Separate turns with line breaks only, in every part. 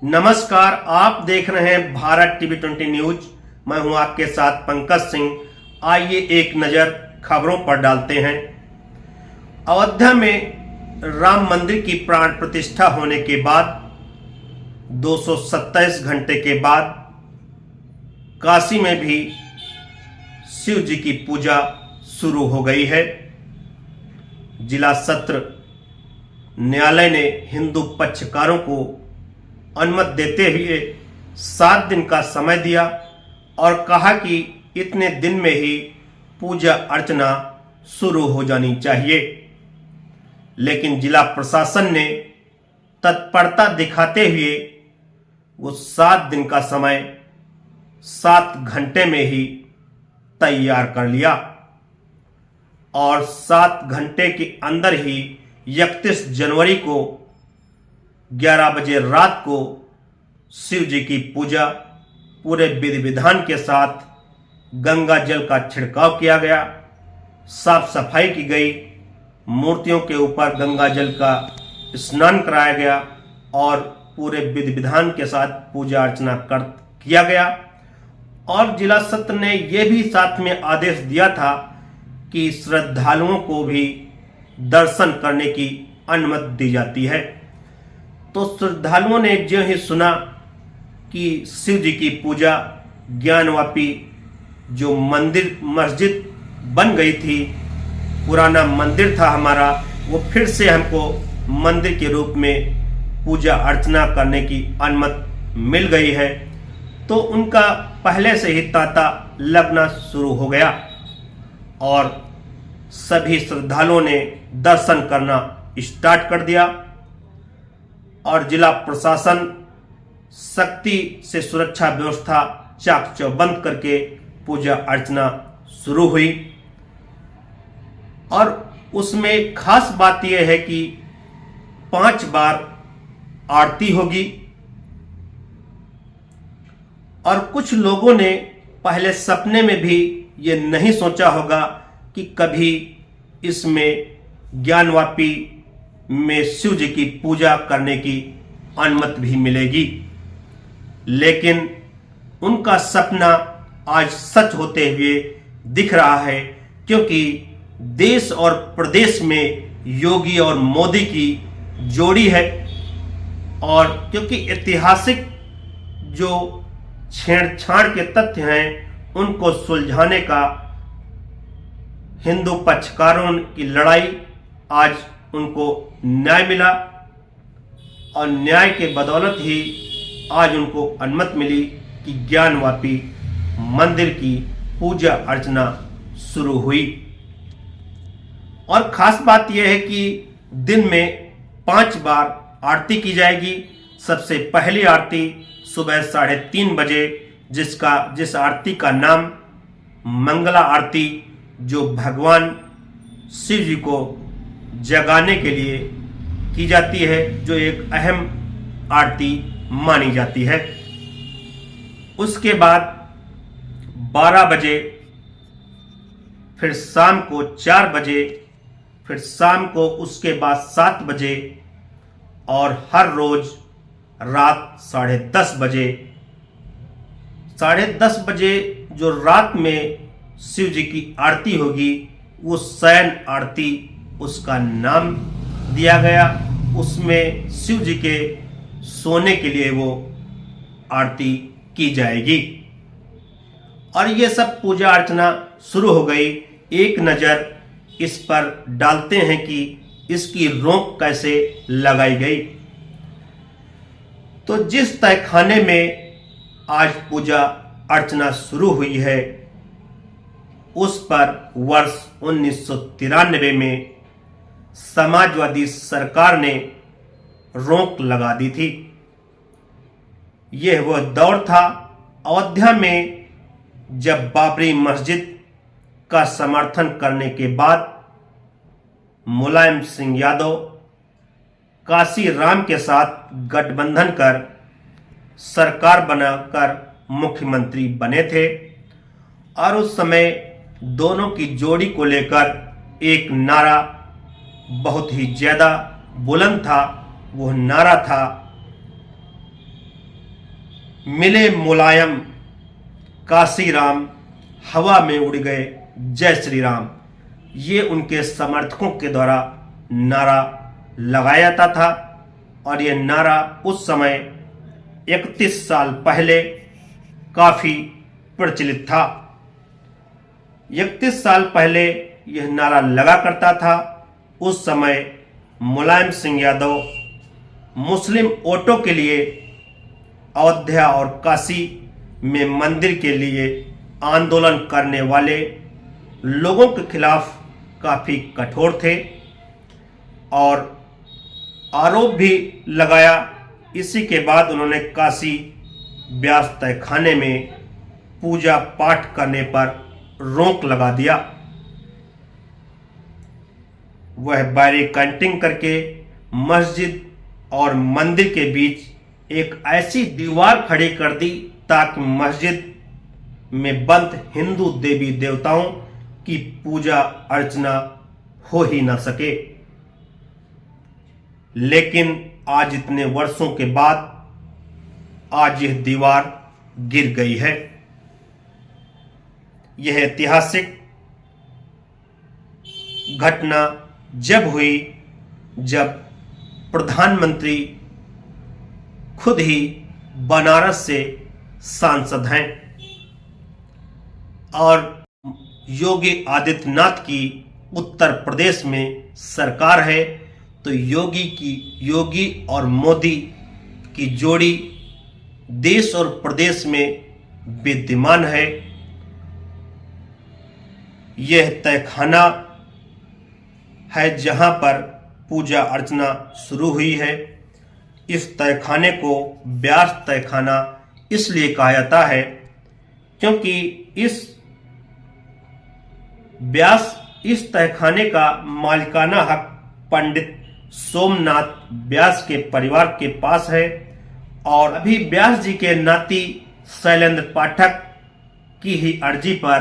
नमस्कार, आप देख रहे हैं भारत टीवी 20 न्यूज। मैं हूं आपके साथ पंकज सिंह। आइए एक नजर खबरों पर डालते हैं। अयोध्या में राम मंदिर की प्राण प्रतिष्ठा होने के बाद 227 घंटे के बाद काशी में भी शिव जी की पूजा शुरू हो गई है। जिला सत्र न्यायालय ने हिंदू पक्षकारों को अनुमति देते हुए 7 दिन का समय दिया और कहा कि इतने दिन में ही पूजा अर्चना शुरू हो जानी चाहिए, लेकिन जिला प्रशासन ने तत्परता दिखाते हुए वो 7 दिन का समय 7 घंटे में ही तैयार कर लिया और 7 घंटे के अंदर ही 31 जनवरी को 11 बजे रात को शिव जी की पूजा पूरे विधि विधान के साथ गंगा जल का छिड़काव किया गया, साफ सफाई की गई, मूर्तियों के ऊपर गंगा जल का स्नान कराया गया और पूरे विधि विधान के साथ पूजा अर्चना किया गया। और जिला सत्र ने यह भी साथ में आदेश दिया था कि श्रद्धालुओं को भी दर्शन करने की अनुमति दी जाती है। तो श्रद्धालुओं ने जो ही सुना कि शिव जी की पूजा ज्ञानवापी जो मंदिर मस्जिद बन गई थी, पुराना मंदिर था हमारा, वो फिर से हमको मंदिर के रूप में पूजा अर्चना करने की अनुमति मिल गई है, तो उनका पहले से ही तांता लगना शुरू हो गया और सभी श्रद्धालुओं ने दर्शन करना स्टार्ट कर दिया। और जिला प्रशासन सख्ती से सुरक्षा व्यवस्था चाक चौबंद करके पूजा अर्चना शुरू हुई। और उसमें खास बात यह है कि 5 बार आरती होगी और कुछ लोगों ने पहले सपने में भी ये नहीं सोचा होगा कि कभी इसमें ज्ञानवापी में शिव जी की पूजा करने की अनुमति भी मिलेगी, लेकिन उनका सपना आज सच होते हुए दिख रहा है, क्योंकि देश और प्रदेश में योगी और मोदी की जोड़ी है और क्योंकि ऐतिहासिक जो छेड़छाड़ के तथ्य हैं उनको सुलझाने का हिंदू पक्षकारों की लड़ाई आज उनको न्याय मिला और न्याय के बदौलत ही आज उनको अनुमति मिली कि ज्ञानवापी मंदिर की पूजा अर्चना शुरू हुई। और खास बात यह है कि दिन में 5 बार आरती की जाएगी। सबसे पहली आरती सुबह 3:30 बजे, जिस आरती का नाम मंगला आरती, जो भगवान शिव जी को जगाने के लिए की जाती है, जो एक अहम आरती मानी जाती है। उसके बाद 12 बजे, फिर शाम को 4 बजे, फिर शाम को उसके बाद 7 बजे और हर रोज रात 10:30 बजे। 10:30 बजे जो रात में शिव जी की आरती होगी वो शयन आरती उसका नाम दिया गया। उसमें शिव जी के सोने के लिए वो आरती की जाएगी और ये सब पूजा अर्चना शुरू हो गई। एक नज़र इस पर डालते हैं कि इसकी रोक कैसे लगाई गई। तो जिस तहखाने में आज पूजा अर्चना शुरू हुई है उस पर वर्ष 1993 में समाजवादी सरकार ने रोक लगा दी थी। यह वह दौर था अयोध्या में जब बाबरी मस्जिद का समर्थन करने के बाद मुलायम सिंह यादव काशी राम के साथ गठबंधन कर सरकार बनाकर मुख्यमंत्री बने थे और उस समय दोनों की जोड़ी को लेकर एक नारा बहुत ही ज्यादा बुलंद था। वो नारा था मिले मुलायम काशी राम, हवा में उड़ गए जय श्री राम, ये उनके समर्थकों के द्वारा नारा लगाया जाता था। और ये नारा उस समय 31 साल पहले काफी प्रचलित था। 31 साल पहले यह नारा लगा करता था। उस समय मुलायम सिंह यादव मुस्लिम वोटों के लिए अयोध्या और काशी में मंदिर के लिए आंदोलन करने वाले लोगों के खिलाफ काफी कठोर थे और आरोप भी लगाया। इसी के बाद उन्होंने काशी व्यास तहखाने में पूजा पाठ करने पर रोक लगा दिया। वह बैरिकेडिंग करके मस्जिद और मंदिर के बीच एक ऐसी दीवार खड़ी कर दी ताकि मस्जिद में बंद हिंदू देवी देवताओं की पूजा अर्चना हो ही ना सके। लेकिन आज इतने वर्षों के बाद आज यह दीवार गिर गई है। यह ऐतिहासिक घटना जब हुई जब प्रधानमंत्री खुद ही बनारस से सांसद हैं और योगी आदित्यनाथ की उत्तर प्रदेश में सरकार है। तो योगी और मोदी की जोड़ी देश और प्रदेश में विद्यमान है। यह तहखाना है जहां पर पूजा अर्चना शुरू हुई है। इस तहखाने को व्यास तहखाना इसलिए कहा जाता है क्योंकि इस तहखाने का मालिकाना हक पंडित सोमनाथ व्यास के परिवार के पास है और अभी व्यास जी के नाती शैलेंद्र पाठक की ही अर्जी पर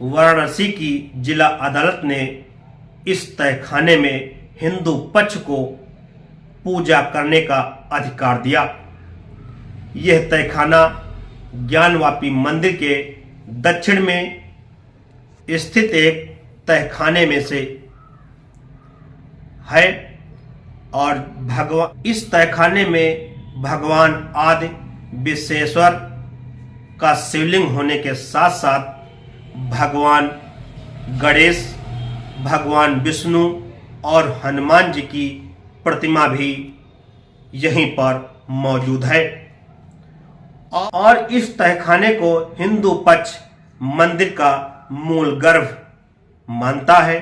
वाराणसी की जिला अदालत ने इस तहखाने में हिंदू पक्ष को पूजा करने का अधिकार दिया। यह तहखाना ज्ञानवापी मंदिर के दक्षिण में स्थित एक तहखाने में से है और इस तहखाने में भगवान आदि विश्वेश्वर का शिवलिंग होने के साथ साथ भगवान गणेश, भगवान विष्णु और हनुमान जी की प्रतिमा भी यहीं पर मौजूद है। और इस तहखाने को हिंदू पक्ष मंदिर का मूल गर्भ मानता है।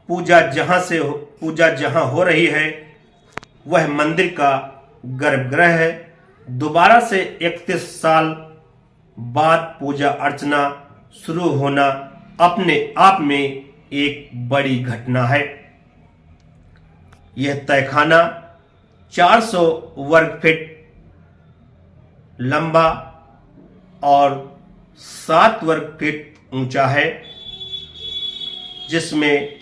पूजा जहां हो रही है वह मंदिर का गर्भगृह है। दोबारा से 31 साल बाद पूजा अर्चना शुरू होना अपने आप में एक बड़ी घटना है। यह तहखाना 400 वर्ग फीट लंबा और 7 वर्ग फीट ऊंचा है, जिसमें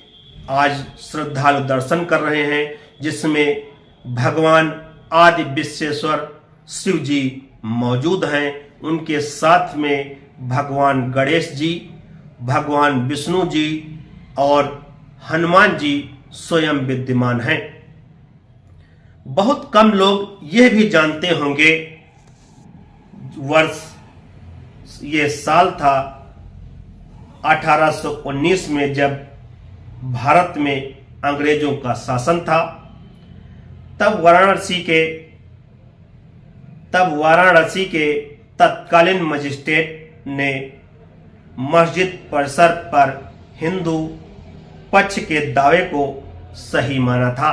आज श्रद्धालु दर्शन कर रहे हैं, जिसमें भगवान आदि विश्वेश्वर शिव जी मौजूद हैं। उनके साथ में भगवान गणेश जी, भगवान विष्णु जी और हनुमान जी स्वयं विद्यमान हैं। बहुत कम लोग यह भी जानते होंगे ये साल था 1819 में जब भारत में अंग्रेजों का शासन था। तब वाराणसी के तत्कालीन मजिस्ट्रेट ने मस्जिद परिसर पर हिंदू पक्ष के दावे को सही माना था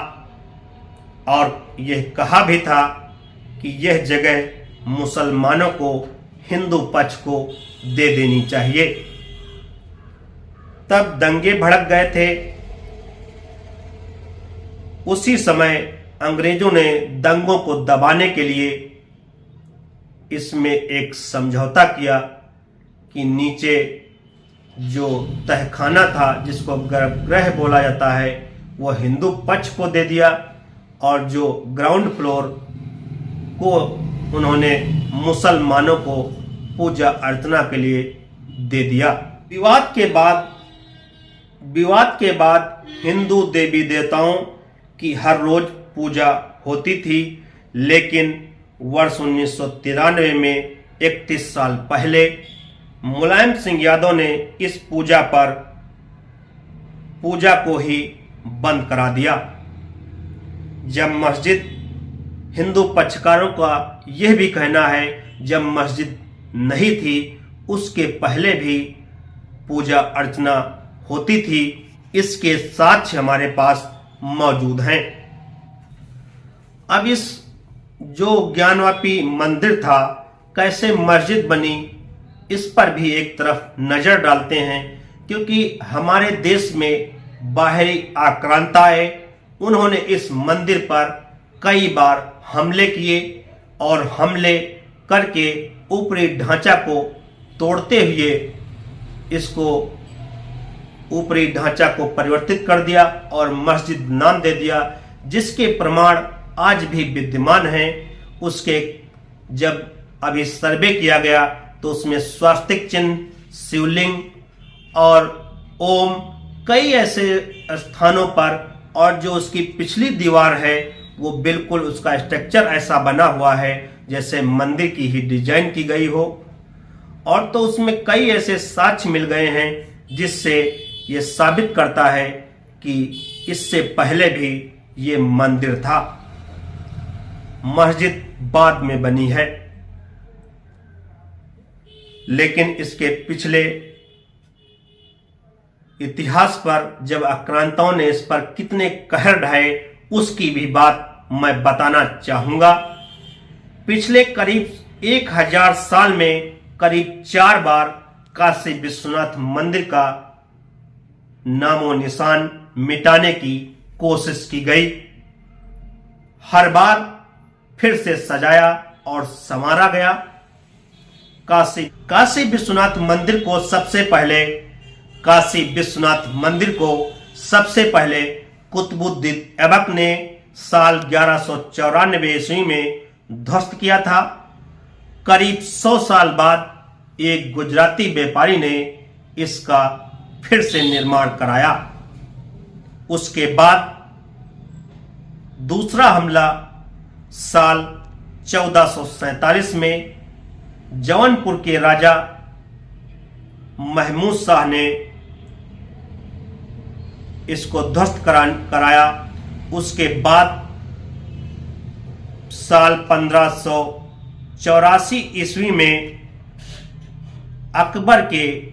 और यह कहा भी था कि यह जगह मुसलमानों को हिंदू पक्ष को दे देनी चाहिए। तब दंगे भड़क गए थे। उसी समय अंग्रेजों ने दंगों को दबाने के लिए इसमें एक समझौता किया कि नीचे जो तहखाना था, जिसको गर्भगृह बोला जाता है, वो हिंदू पक्ष को दे दिया और जो ग्राउंड फ्लोर को उन्होंने मुसलमानों को पूजा अर्चना के लिए दे दिया। विवाद के बाद हिंदू देवी देवताओं की हर रोज पूजा होती थी, लेकिन वर्ष 1993 में 31 साल पहले मुलायम सिंह यादव ने इस पूजा को ही बंद करा दिया। जब मस्जिद, हिंदू पक्षकारों का यह भी कहना है, जब मस्जिद नहीं थी उसके पहले भी पूजा अर्चना होती थी। इसके साक्ष्य हमारे पास मौजूद हैं। अब इस जो ज्ञानवापी मंदिर था कैसे मस्जिद बनी, इस पर भी एक तरफ नजर डालते हैं, क्योंकि हमारे देश में बाहरी आक्रांता आए, उन्होंने इस मंदिर पर कई बार हमले किए और हमले करके ऊपरी ढांचा को तोड़ते हुए इसको ऊपरी ढांचा को परिवर्तित कर दिया और मस्जिद नाम दे दिया, जिसके प्रमाण आज भी विद्यमान हैं। उसके जब अभी सर्वे किया गया तो उसमें स्वास्तिक चिन्ह, शिवलिंग और ओम कई ऐसे स्थानों पर, और जो उसकी पिछली दीवार है वो बिल्कुल उसका स्ट्रक्चर ऐसा बना हुआ है जैसे मंदिर की ही डिजाइन की गई हो। और तो उसमें कई ऐसे साक्ष्य मिल गए हैं जिससे ये साबित करता है कि इससे पहले भी ये मंदिर था। मस्जिद बाद में बनी है, लेकिन इसके पिछले इतिहास पर जब आक्रांताओं ने इस पर कितने कहर ढाए उसकी भी बात मैं बताना चाहूंगा। पिछले करीब 1000 साल में करीब 4 बार काशी विश्वनाथ मंदिर का नामो निशान मिटाने की कोशिश की गई। हर बार फिर से सजाया और संवारा गया। काशी विश्वनाथ मंदिर को सबसे पहले कुतुबुद्दीन ऐबक ने साल 1194 ईस्वी में ध्वस्त किया था। करीब 100 साल बाद एक गुजराती व्यापारी ने इसका फिर से निर्माण कराया। उसके बाद दूसरा हमला साल 1447 में जौनपुर के राजा महमूद शाह ने इसको ध्वस्त कराया। उसके बाद साल 1584 ईस्वी में अकबर के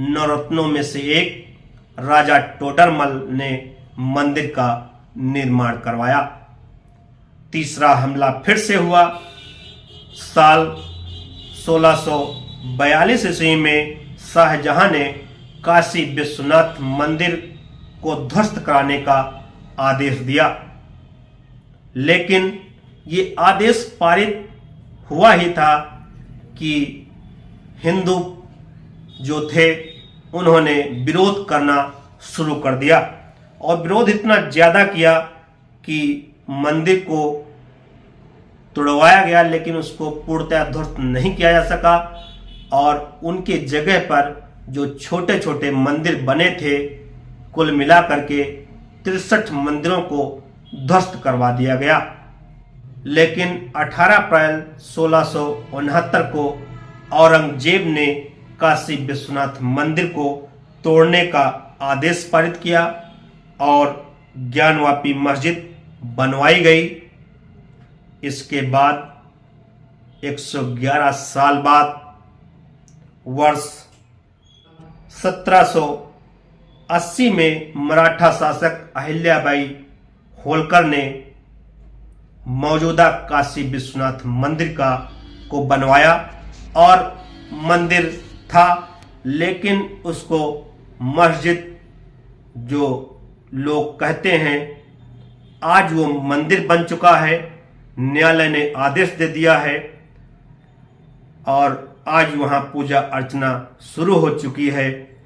नवरत्नों में से एक राजा टोडरमल ने मंदिर का निर्माण करवाया। तीसरा हमला फिर से हुआ साल 1642 ईस्वी में शाहजहां ने काशी विश्वनाथ मंदिर को ध्वस्त कराने का आदेश दिया, लेकिन ये आदेश पारित हुआ ही था कि हिंदू जो थे उन्होंने विरोध करना शुरू कर दिया, और विरोध इतना ज्यादा किया कि मंदिर को तोड़वाया गया, लेकिन उसको पूर्णतः ध्वस्त नहीं किया जा सका। और उनके जगह पर जो छोटे छोटे मंदिर बने थे, कुल मिलाकर के 63 मंदिरों को ध्वस्त करवा दिया गया। लेकिन 18 अप्रैल 1669 को औरंगजेब ने काशी विश्वनाथ मंदिर को तोड़ने का आदेश पारित किया और ज्ञानवापी मस्जिद बनवाई गई। इसके बाद 111 साल बाद वर्ष 1780 में मराठा शासक अहिल्याबाई होलकर ने मौजूदा काशी विश्वनाथ मंदिर को बनवाया, और मंदिर था लेकिन उसको मस्जिद जो लोग कहते हैं, आज वो मंदिर बन चुका है। न्यायालय ने आदेश दे दिया है और आज वहां पूजा अर्चना शुरू हो चुकी है।